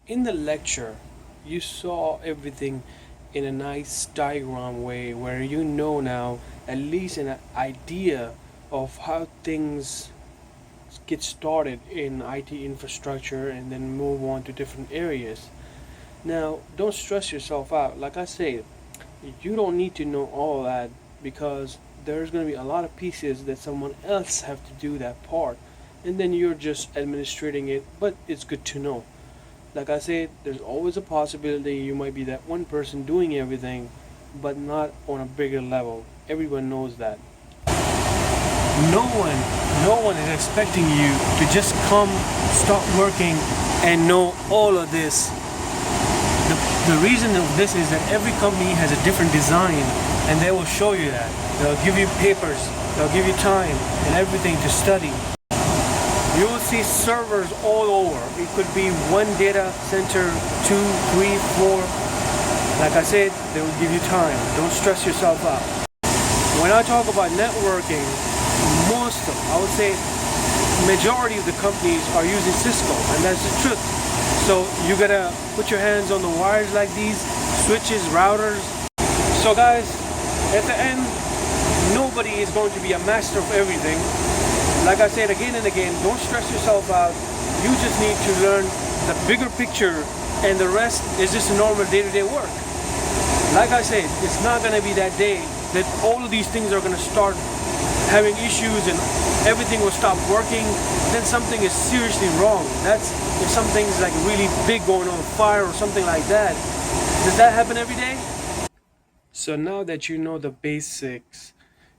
In the lecture, you saw everything in a nice diagram way where you know now at least an idea of how things get started in IT infrastructure and then move on to different areas. Now, don't stress yourself out. Like I said, you don't need to know all that because there's going to be a lot of pieces that someone else have to do that part and then you're just administrating it, but it's good to know. Like I said, there's always a possibility you might be that one person doing everything, but not on a bigger level. Everyone knows that. No one, no one is expecting you to just come, start working, and know all of this. The reason of this is that every company has a different design, and they will show you that. They'll give you papers, they'll give you time and everything to study. You will see servers all over. It could be one data center, 2, 3, 4. Like I said, they will give you time. Don't stress yourself out. When I talk about networking, most of, I would say, majority of the companies are using Cisco, and that's the truth. So you gotta put your hands on the wires like these, switches, routers. So guys, at the end, nobody is going to be a master of everything. Like I said again and again, don't stress yourself out. You just need to learn the bigger picture, and the rest is just a normal day-to-day work. Like I said, it's not going to be that day that all of these things are going to start having issues and everything will stop working. Then something is seriously wrong. That's if something's like really big going on fire or something like that. Does that happen every day? So now that you know the basics,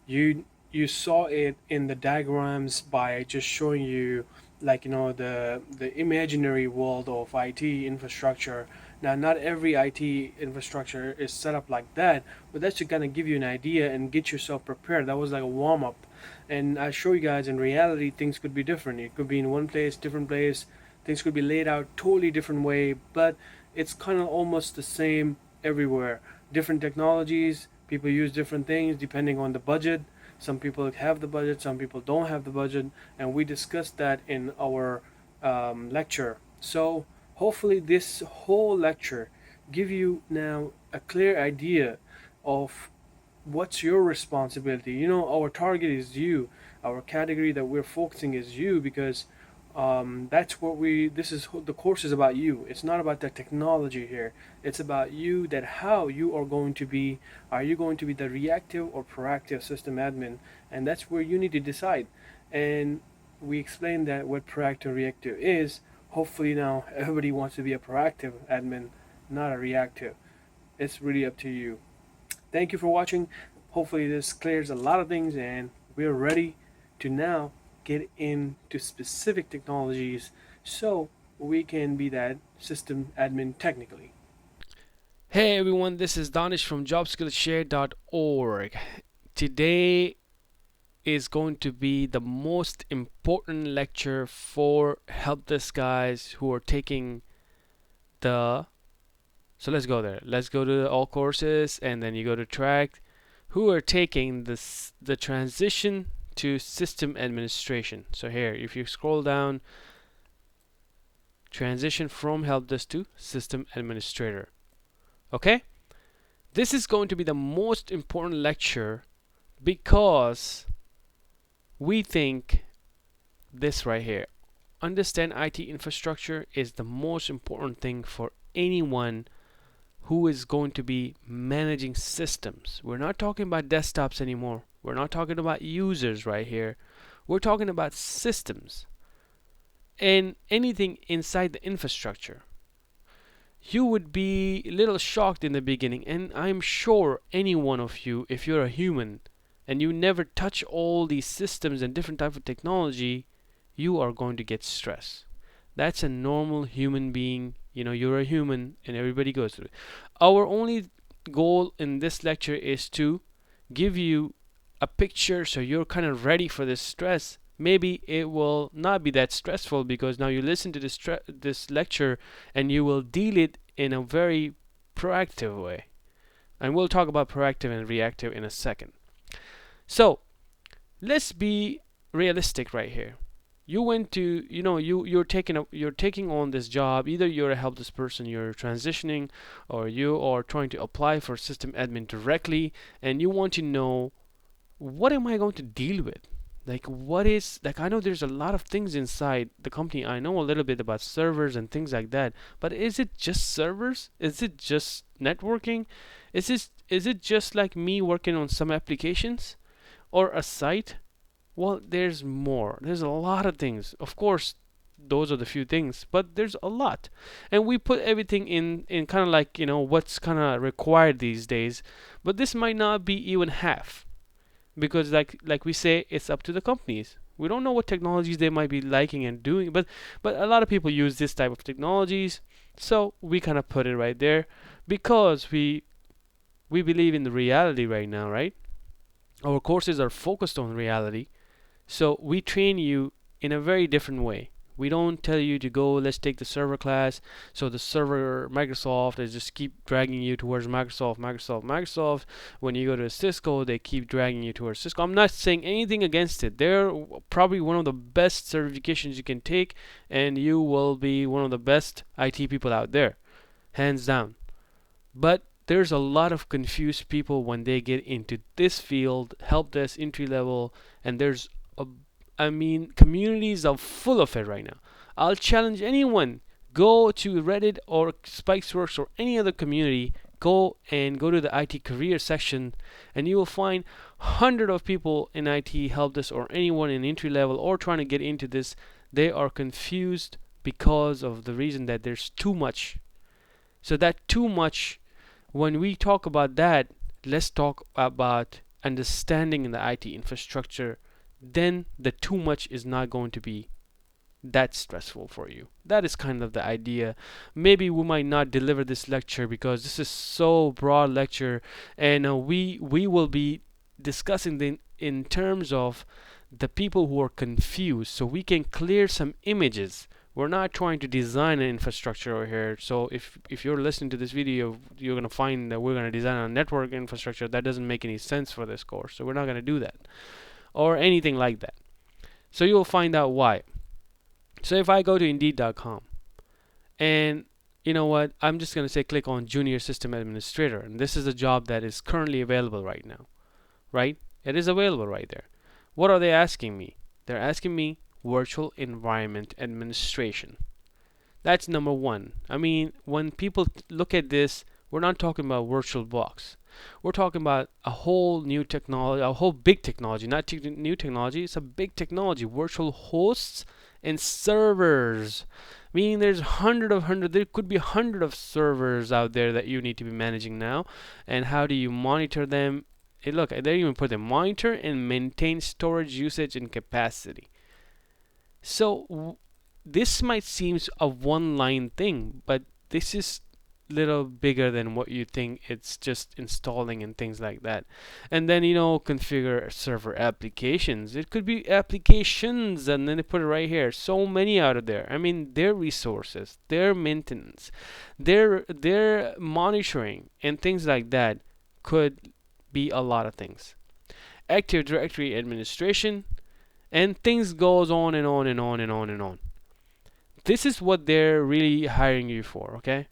you saw it in the diagrams by just showing you like the imaginary world of IT infrastructure. Now not every IT infrastructure is set up like that, but that's to kind of give you an idea and get yourself prepared. That was like a warm up. And I show you guys in reality things could be different. It could be in one place, different place. Things could be laid out totally different way, but it's kind of almost the same everywhere. Different technologies, people use different things depending on the budget. Some people have the budget, some people don't have the budget, and we discussed that in our lecture. So hopefully this whole lecture give you now a clear idea of what's your responsibility. Our target is you. Our category that we're focusing is you, because that's what this is, the course is about you. It's not about the technology here. It's about you, that how you are going to be. Are you going to be the reactive or proactive system admin? And that's where you need to decide. And we explained that what proactive reactive is. Hopefully now everybody wants to be a proactive admin, not a reactive. It's really up to you. Thank you for watching. Hopefully this clears a lot of things, and we're ready to now get into specific technologies so we can be that system admin technically. Hey everyone, this is Danish from jobskillshare.org. Today is going to be the most important lecture for help desk guys who are taking the so let's go there. Let's go to all courses, and then you go to track who are taking the transition to system administration. So here, if you scroll down, transition from help desk to system administrator. Okay, this is going to be the most important lecture because we think this right here, understand IT infrastructure is the most important thing for anyone who is going to be managing systems. We're not talking about desktops anymore. We're not talking about users right here. We're talking about systems and anything inside the infrastructure. You would be a little shocked in the beginning, and I'm sure any one of you, if you're a human and you never touch all these systems and different type of technology, you are going to get stressed. That's a normal human being. You're a human and everybody goes through it. Our only goal in this lecture is to give you a picture so you're kind of ready for this stress. Maybe it will not be that stressful because now you listen to this lecture and you will deal it in a very proactive way. And we'll talk about proactive and reactive in a second. So let's be realistic right here. you went to, you're taking on this job. Either you're a help desk person, you're transitioning, or you are trying to apply for system admin directly, and you want to know, what am I going to deal with? Like, what is, like, I know there's a lot of things inside the company. I know a little bit about servers and things like that, but is it just servers? Is it just networking? Is it just like me working on some applications or a site? Well, there's more. There's a lot of things. Of course, those are the few things, but there's a lot. And we put everything in kind of like, what's kind of required these days. But this might not be even half, because like we say, it's up to the companies. We don't know what technologies they might be liking and doing, but a lot of people use this type of technologies, so we kind of put it right there because we believe in the reality right now, right? Our courses are focused on reality, so we train you in a very different way. We don't tell you to go, let's take the server class. So the server Microsoft is just keep dragging you towards Microsoft, Microsoft, Microsoft. When you go to Cisco, they keep dragging you towards Cisco. I'm not saying anything against it. They're probably one of the best certifications you can take, and you will be one of the best IT people out there, hands down. But there's a lot of confused people when they get into this field, help desk, entry level, and there's a, communities are full of it right now. I'll challenge anyone, go to Reddit or Spikesworks or any other community, go to the IT career section, and you will find hundred of people in IT help desk or anyone in entry level or trying to get into this. They are confused because of the reason that there's too much. So that too much, when we talk about that, let's talk about understanding in the IT infrastructure. Then the too much is not going to be that stressful for you. That is kind of the idea. Maybe we might not deliver this lecture because this is so broad lecture, and we will be discussing in terms of the people who are confused, so we can clear some images. We're not trying to design an infrastructure over here. So if you're listening to this video, you're gonna find that we're gonna design a network infrastructure. That doesn't make any sense for this course. So we're not gonna do that or anything like that. So you'll find out why. So if I go to Indeed.com, and you know what, I'm just gonna say click on Junior System Administrator, and this is a job that is currently available right now, right? It is available right there. What are they asking me? They're asking me virtual environment administration. That's number one. When people look at this, we're not talking about virtual box. We're talking about a whole new technology, a whole big technology, not new technology. It's a big technology. Virtual hosts and servers. Meaning there's there could be hundred of servers out there that you need to be managing now. And how do you monitor them? Hey, look, they even put the monitor and maintain storage usage and capacity. So this might seem a one-line thing, but this is little bigger than what you think. It's just installing and things like that. And then configure server applications. It could be applications, and then they put it right here. So many out of there. Their resources, their maintenance, their monitoring and things like that could be a lot of things. Active Directory administration, and things goes on and on and on and on and on. This is what they're really hiring you for, okay?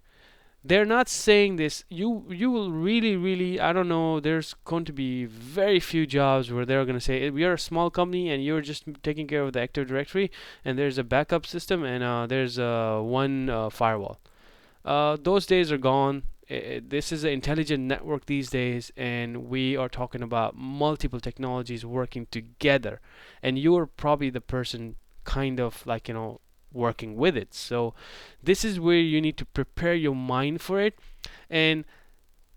They're not saying this. You will really, I don't know, there's going to be very few jobs where they're going to say, we are a small company and you're just taking care of the Active Directory, and there's a backup system, and there's one firewall. Those days are gone. This is an intelligent network these days, and we are talking about multiple technologies working together, and you're probably the person kind of like working with it. So this is where you need to prepare your mind for it, and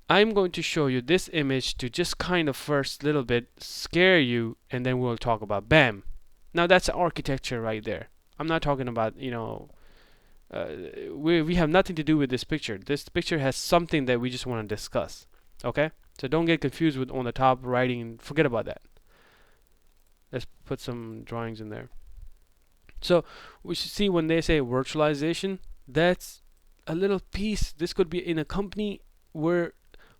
I'm going to show you this image to just kind of first little bit scare you, and then we'll talk about BAM. Now that's architecture right there. I'm not talking about we have nothing to do with this picture. This picture has something that we just want to discuss. Okay? So don't get confused with on the top writing. Forget about that. Let's put some drawings in there. So we should see when they say virtualization, that's a little piece. This could be in a company where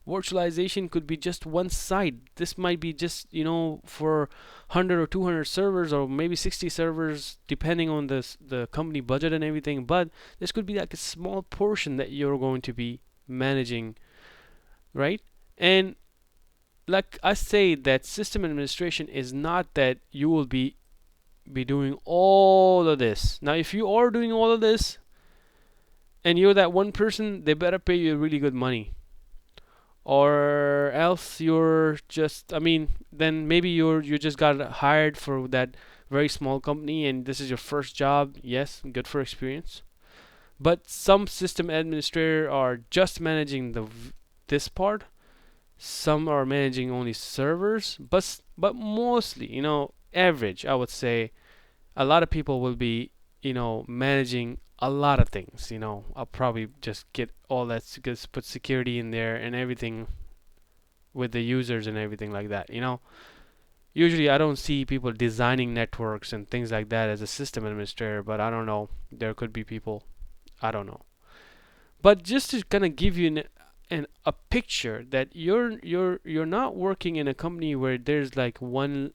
Virtualization could be just one site. This might be just, for 100 or 200 servers, or maybe 60 servers, depending on the company budget and everything. But this could be like a small portion that you're going to be managing, right? And like I say, that system administration is not that you will be doing all of this. Now, if you are doing all of this and you're that one person, they better pay you really good money. Or else you're just, then maybe you just got hired for that very small company and this is your first job. Yes, good for experience. But some system administrator are just managing this part. Some are managing only servers, but mostly, average, I would say, a lot of people will be, managing a lot of things. I'll probably just get all that, just put security in there and everything with the users and everything like that. Usually I don't see people designing networks and things like that as a system administrator, but I don't know. There could be people. I don't know. But just to kind of give you a picture that you're not working in a company where there's like one,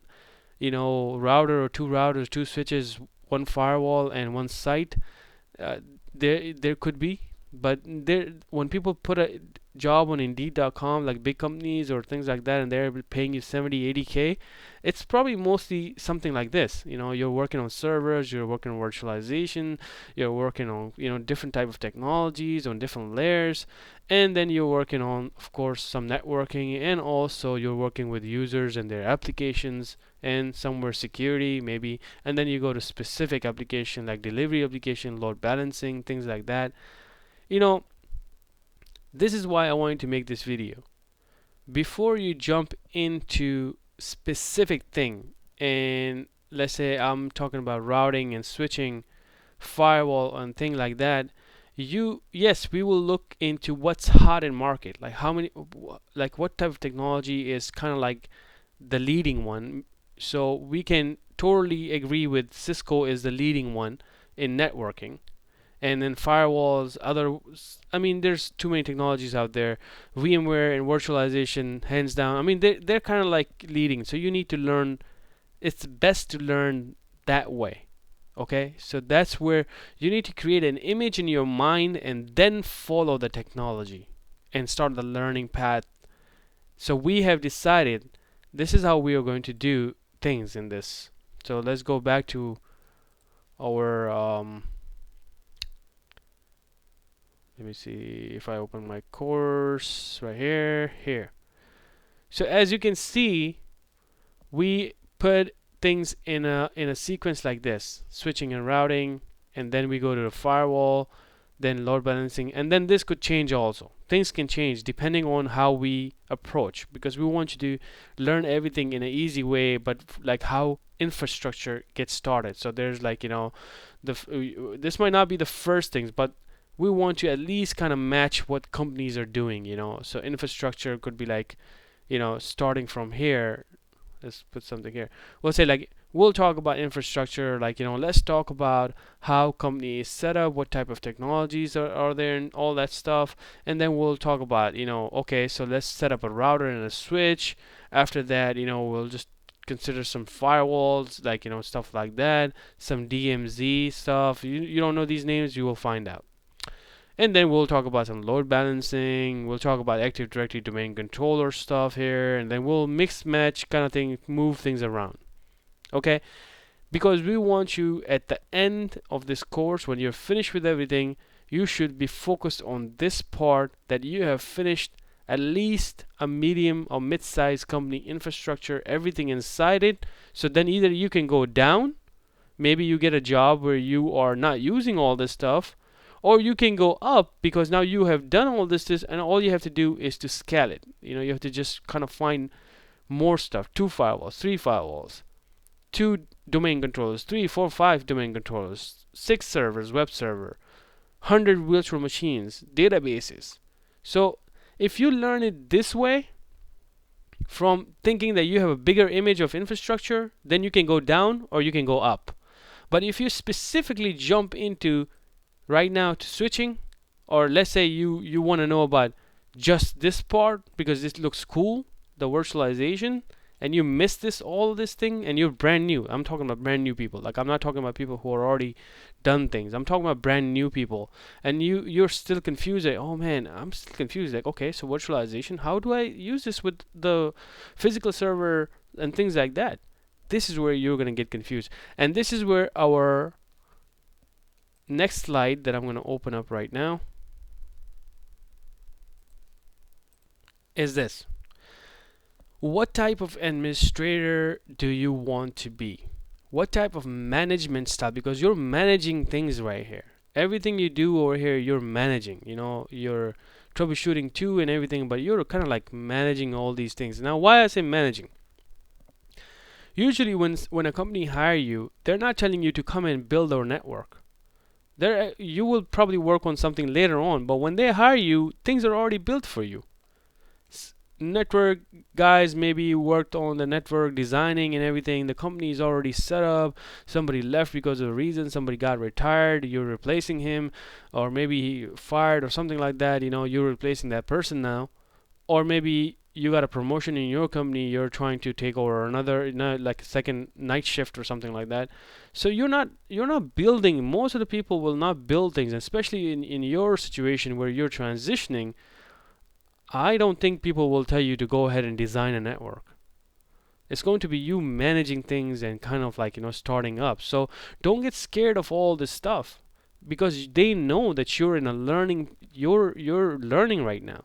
router or two routers, two switches, one firewall, and one site. Uh, there could be, but there when people put a job on Indeed.com, like big companies or things like that, and they're paying you 70, 80K, it's probably mostly something like this. You're working on servers, you're working on virtualization, you're working on different type of technologies on different layers, and then you're working on, of course, some networking, and also you're working with users and their applications, and somewhere security maybe, and then you go to specific application like delivery application, load balancing, things like that. you know this is why I wanted to make this video. Before you jump into specific thing, and let's say I'm talking about routing and switching, firewall and thing like that, yes, we will look into what's hot in market, like how many, like what type of technology is kind of like the leading one. So we can totally agree with Cisco is the leading one in networking, and then firewalls, there's too many technologies out there. VMware and virtualization, hands down, they're kind of like leading, so you need to learn. It's best to learn that way. Okay, so that's where you need to create an image in your mind and then follow the technology and start the learning path. So we have decided this is how we are going to do things in this. So let's go back to our let me see if I open my course right here. So as you can see, we put things in a sequence like this: switching and routing, and then we go to the firewall, then load balancing, and then this could change also. Things can change depending on how we approach, because we want you to learn everything in an easy way, but like how infrastructure gets started. So there's like, this might not be the first things, but we want to at least kind of match what companies are doing. So infrastructure could be like, starting from here. Let's put something here. We'll say like, we'll talk about infrastructure, like, let's talk about how company is set up, what type of technologies are there, and all that stuff. And then we'll talk about, okay, so let's set up a router and a switch. After that, we'll just consider some firewalls, like, stuff like that, some DMZ stuff. You don't know these names, you will find out. And then we'll talk about some load balancing. We'll talk about Active Directory domain controller stuff here. And then we'll mix match kind of thing, move things around. Okay? Because we want you at the end of this course, when you're finished with everything, you should be focused on this part, that you have finished at least a medium or mid-sized company infrastructure, everything inside it. So then either you can go down, maybe you get a job where you are not using all this stuff, or you can go up because now you have done all this, and all you have to do is to scale it. You have to just kind of find more stuff: 2 firewalls, 3 firewalls, 2 domain controllers, 3, 4, 5 domain controllers, 6 servers, web server, 100 virtual machines, databases. So if you learn it this way, from thinking that you have a bigger image of infrastructure, then you can go down or you can go up. But if you specifically jump into right now to switching, or let's say you want to know about just this part because this looks cool, the virtualization, and you miss all this thing, and you're brand new. I'm talking about brand new people. Like, I'm not talking about people who are already done things. I'm talking about brand new people, and you're still confused. Like, oh man, I'm still confused. Like, okay, so virtualization, how do I use this with the physical server and things like that? This is where you're gonna get confused, and this is where our next slide that I'm gonna open up right now is this. What type of administrator do you want to be? What type of management style? Because you're managing things right here. Everything you do over here, you're managing. You're troubleshooting too and everything, but you're kind of like managing all these things. Now, why I say managing? Usually, when a company hire you, they're not telling you to come and build our network. You will probably work on something later on, but when they hire you, things are already built for you. Network guys maybe worked on the network designing and everything. The company is already set up. Somebody left because of a reason. Somebody got retired. You're replacing him, or maybe he fired or something like that. You're replacing that person now, or maybe you got a promotion in your company. You're trying to take over another, like a second night shift or something like that. So you're not building. Most of the people will not build things, especially in your situation where you're transitioning. I don't think people will tell you to go ahead and design a network. It's going to be you managing things and kind of like, starting up. So don't get scared of all this stuff, because they know that you're in a learning, you're learning right now.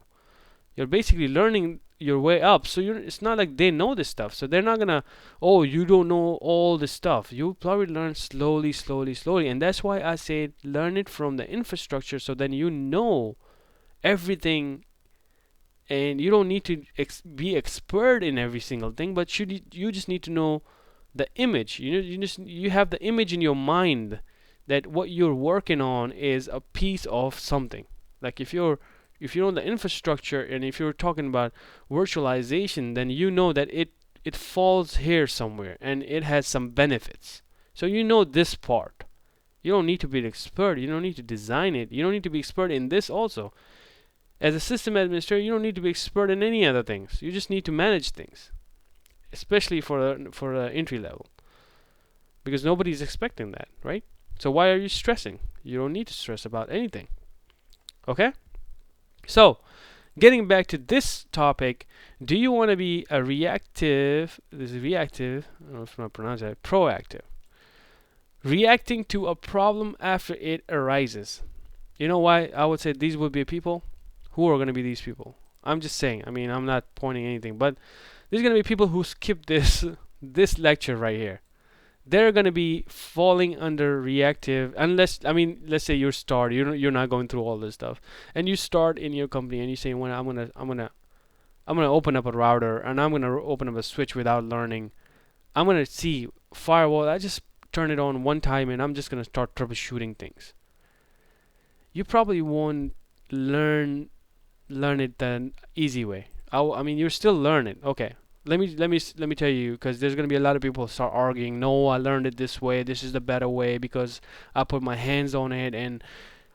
You're basically learning your way up. So it's not like they know this stuff. So they're not gonna, oh, you don't know all this stuff. You'll probably learn slowly, slowly, slowly. And that's why I say learn it from the infrastructure, so then you know everything, and you don't need to be expert in every single thing, but you just need to know the image. You have the image in your mind that what you're working on is a piece of something. Like, if you're on the infrastructure, and if you're talking about virtualization, then you know that it falls here somewhere and it has some benefits. So you know this part. You don't need to be an expert. You don't need to design it. You don't need to be expert in this also. As a system administrator, you don't need to be expert in any other things. You just need to manage things, especially for entry level, because nobody's expecting that, right? So why are you stressing? You don't need to stress about anything. Okay? So, getting back to this topic, do you want to be a reactive? This is reactive. I don't know if I'm pronouncing it. Proactive. Reacting to a problem after it arises. You know why I would say these would be people? Who are going to be these people? I'm just saying. I mean, I'm not pointing anything, but there's going to be people who skip this lecture right here. They're going to be falling under reactive, unless, I mean, let's say you're not going through all this stuff, and you start in your company and you say, well, I'm gonna open up a router, and I'm gonna open up a switch without learning. I'm gonna see firewall. I just turn it on one time and I'm just gonna start troubleshooting things. You probably won't learn it the easy way. I mean, you're still learning. Okay, let me tell you, because there's gonna be a lot of people start arguing. No, I learned it this way. This is the better way because I put my hands on it. And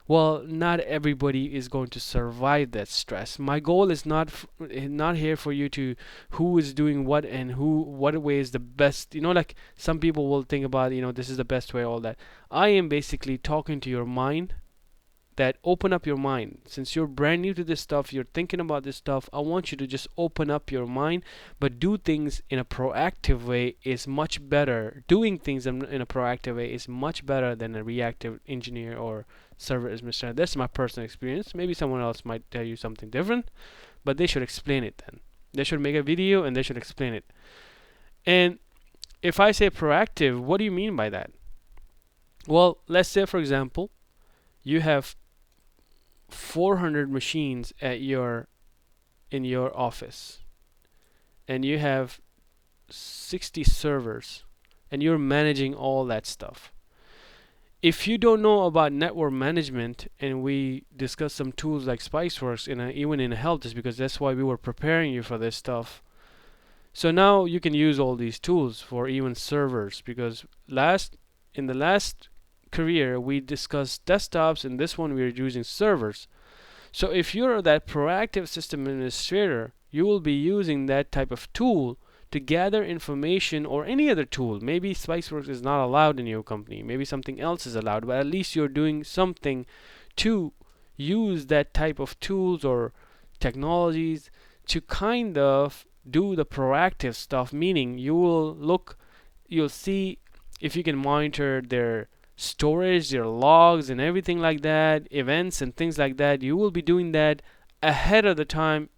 well, not everybody is going to survive that stress. My goal is not here for you to who is doing what and what way is the best. Like some people will think about, this is the best way, all that. I am basically talking to your mind, that open up your mind. Since you're brand new to this stuff, you're thinking about this stuff, I want you to just open up your mind, but do things in a proactive way is much better. Doing things in a proactive way is much better than a reactive engineer or server administrator. That's my personal experience. Maybe someone else might tell you something different, but they should explain it then. They should make a video and they should explain it. And if I say proactive, what do you mean by that? Well, let's say, for example, you have 400 machines in your office, and you have 60 servers, and you're managing all that stuff. If you don't know about network management, and we discussed some tools like Spiceworks even in a help desk, because that's why we were preparing you for this stuff. So now you can use all these tools for even servers, because in the last career we discussed desktops, and this one we're using servers. So if you're that proactive system administrator, you will be using that type of tool to gather information, or any other tool. Maybe Spiceworks is not allowed in your company. Maybe something else is allowed, but at least you're doing something to use that type of tools or technologies to kind of do the proactive stuff, meaning you'll see if you can monitor their storage, their logs, and everything like that, events and things like that. You will be doing that ahead of the time,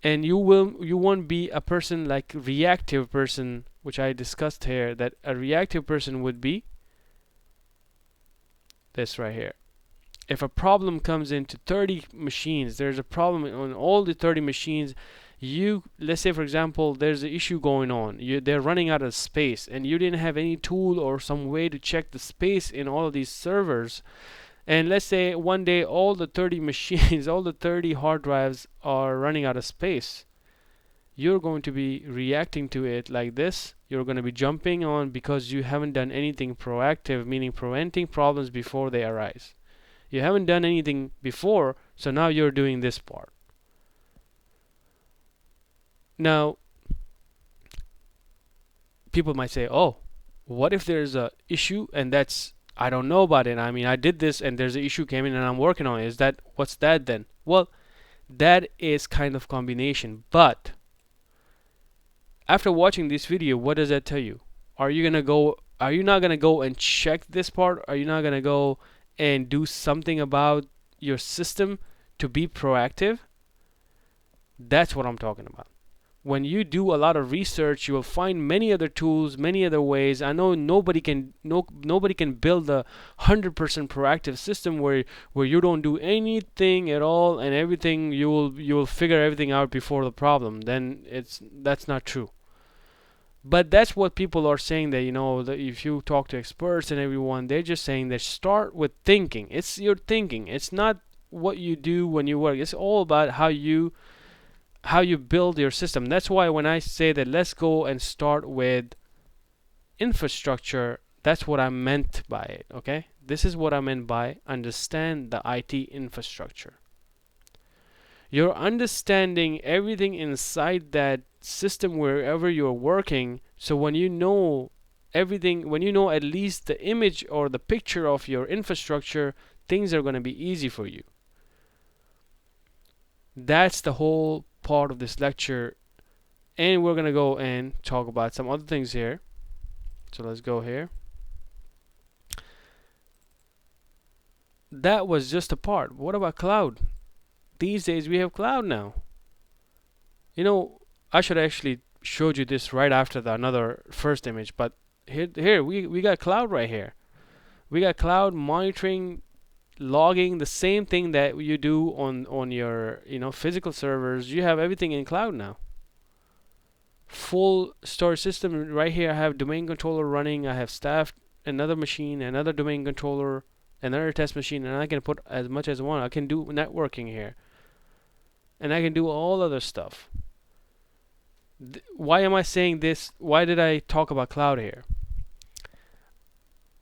and you won't be a person like reactive person, which I discussed here. That a reactive person would be this right here. If a problem comes into 30 machines, there's a problem on all the 30 machines. Let's say for example there's an issue going on, they're running out of space, and you didn't have any tool or some way to check the space in all of these servers. And let's say one day all the 30 machines, all the 30 hard drives are running out of space. You're going to be reacting to it like this. You're going to be jumping on because you haven't done anything proactive, meaning preventing problems before they arise. You haven't done anything before, so now you're doing this part. Now, people might say, oh, what if there's a issue and I don't know about it. I mean, I did this and there's an issue came in and I'm working on it. What's that then? Well, that is kind of combination. But after watching this video, what does that tell you? Are you not gonna go and check this part? Are you not gonna go and do something about your system to be proactive? That's what I'm talking about. When you do a lot of research, you will find many other tools, many other ways. I know nobody can build a 100% proactive system where you don't do anything at all and everything you will figure everything out before the problem. Then that's not true. But that's what people are saying, that that if you talk to experts and everyone, they're just saying that start with thinking. It's your thinking. It's not what you do when you work. It's all about how you build your system. That's why when I say that let's go and start with infrastructure, that's what I meant by it, okay? This is what I meant by understand the IT infrastructure. You're understanding everything inside that system wherever you're working, so when you know everything, when you know at least the image or the picture of your infrastructure, things are going to be easy for you. That's the whole part of this lecture, and we're gonna go and talk about some other things here. So let's go here. That was just a part. What about cloud? These days we have cloud now. I should actually showed you this right after another first image, but here we got cloud right here. We got cloud monitoring, logging, the same thing that you do on your physical servers. You have everything in cloud now. Full storage system right here. I have domain controller running. I have staff, another machine, another domain controller, another test machine, and I can put as much as I want. I can do networking here, and I can do all other stuff. Why am I saying this? Why did I talk about cloud here?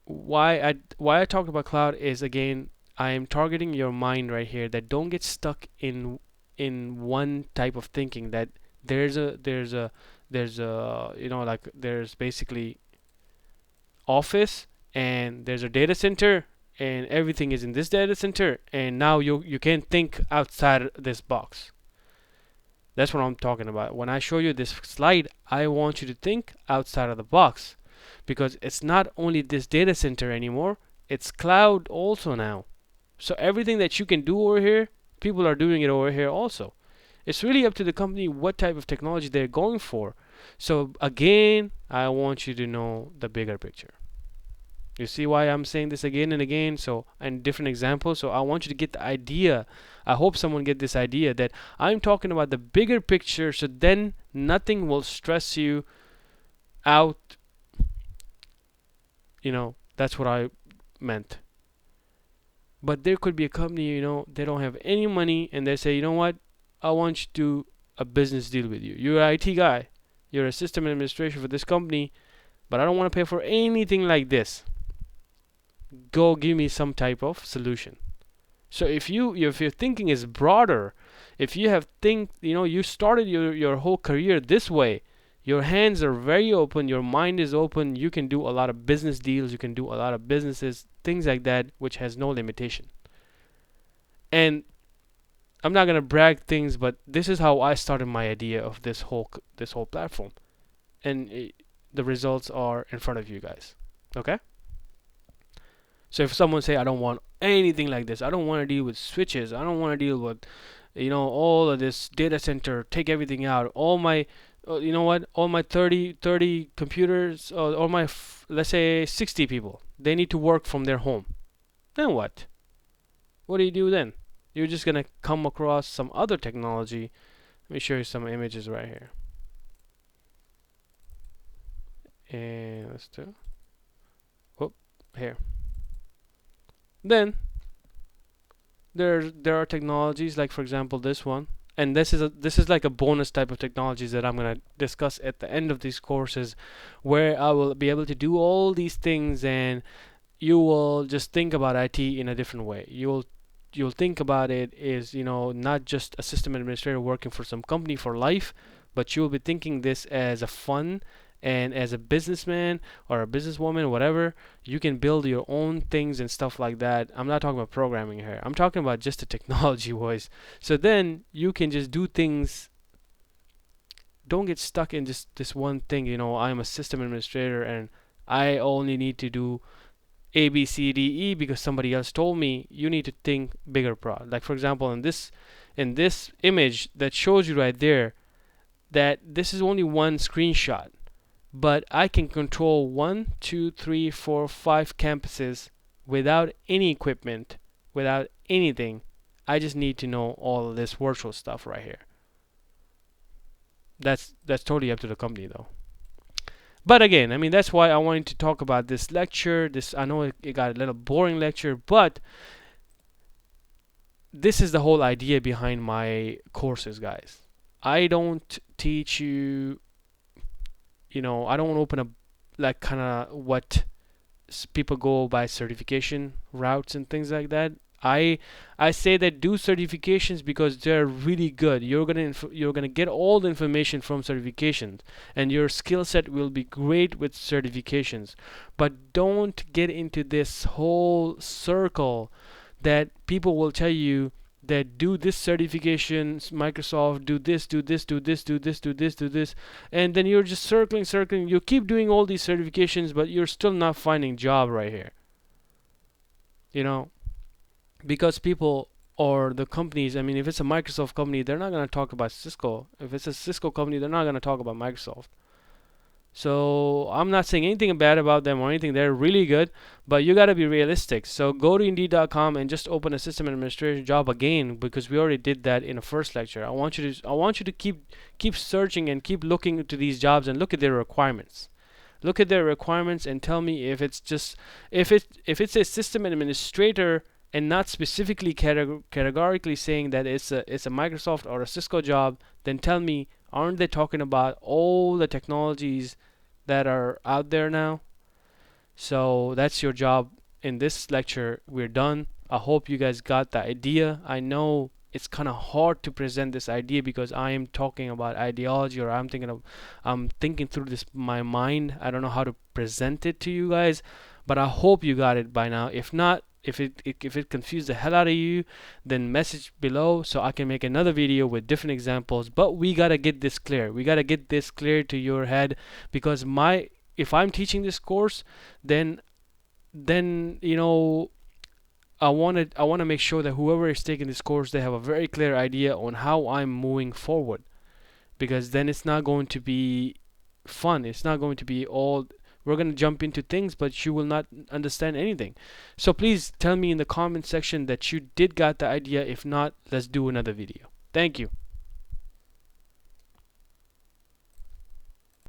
Why I talk about cloud is, again, I am targeting your mind right here, that don't get stuck in one type of thinking, that there's basically office and there's a data center and everything is in this data center, and now you can't think outside this box. That's what I'm talking about. When I show you this slide, I want you to think outside of the box, because it's not only this data center anymore, it's cloud also now. So everything that you can do over here, people are doing it over here also. It's really up to the company what type of technology they're going for. So again, I want you to know the bigger picture. You see why I'm saying this again and again, and different examples. So I want you to get the idea. I hope someone get this idea that I'm talking about the bigger picture, so then nothing will stress you out. That's what I meant. But there could be a company, they don't have any money, and they say, you know what, I want you to do a business deal with you. You're an IT guy. You're a system administrator for this company, but I don't want to pay for anything like this. Go give me some type of solution. So if your thinking is broader, if you have you started your whole career this way, your hands are very open, your mind is open, you can do a lot of business deals, you can do a lot of businesses, things like that, which has no limitation. And I'm not gonna brag things, but this is how I started my idea of this whole platform, and the results are in front of you guys. Okay. So if someone say I don't want anything like this, I don't want to deal with switches, I don't want to deal with all of this data center, take everything out, all my you know what, all my 30 computers, or my let's say 60 people, they need to work from their home. Then what do you do then? You're just gonna come across some other technology. Let me show you some images right here, and let's do here. Then there are technologies like, for example, this one, and this is like a bonus type of technologies that I'm gonna discuss at the end of these courses, where I will be able to do all these things, and you will just think about IT in a different way. You'll think about it is, not just a system administrator working for some company for life, but you'll be thinking this as a fun, and as a businessman or a businesswoman, whatever, you can build your own things and stuff like that. I'm not talking about programming here. I'm talking about just the technology wise. So then you can just do things. Don't get stuck in just this one thing. I'm a system administrator and I only need to do A, B, C, D, E because somebody else told me. You need to think bigger, pro. Like, for example, in this image that shows you right there, that this is only one screenshot, but I can control 1, 2, 3, 4, 5 campuses without any equipment, without anything. I just need to know all of this virtual stuff right here. That's totally up to the company though. But again, I mean, that's why I wanted to talk about this lecture. I know it got a little boring lecture, but this is the whole idea behind my courses, guys. I don't teach you, I don't open up like kind of what people go by certification routes and things like that. I say that do certifications because they're really good. You're gonna get all the information from certifications, and your skill set will be great with certifications. But don't get into this whole circle that people will tell you that do this certifications, Microsoft, do this, do this, do this, do this, do this, do this, and then you're just circling. You keep doing all these certifications, but you're still not finding job right here. Because people or the companies, I mean, if it's a Microsoft company, they're not going to talk about Cisco. If it's a Cisco company, they're not going to talk about Microsoft. So I'm not saying anything bad about them or anything. They're really good, but you got to be realistic. So go to Indeed.com and just open a system administration job again, because we already did that in the first lecture. I want you to keep searching and keep looking into these jobs and look at their requirements. Look at their requirements and tell me if it's a system administrator and not specifically categorically saying that it's a Microsoft or a Cisco job. Then tell me, aren't they talking about all the technologies that are out there now? So that's your job in this lecture. We're done. I hope you guys got the idea. I know it's kind of hard to present this idea because I am talking about ideology, or I'm thinking through this in my mind. I don't know how to present it to you guys, but I hope you got it by now. If not, if it confused the hell out of you, then message below so I can make another video with different examples. But we gotta get this clear. We gotta get this clear to your head, because if I'm teaching this course, then I want to make sure that whoever is taking this course, they have a very clear idea on how I'm moving forward, because then it's not going to be fun. It's not going to be all, we're going to jump into things, but you will not understand anything. So please tell me in the comment section that you did got the idea. If not, let's do another video. Thank you.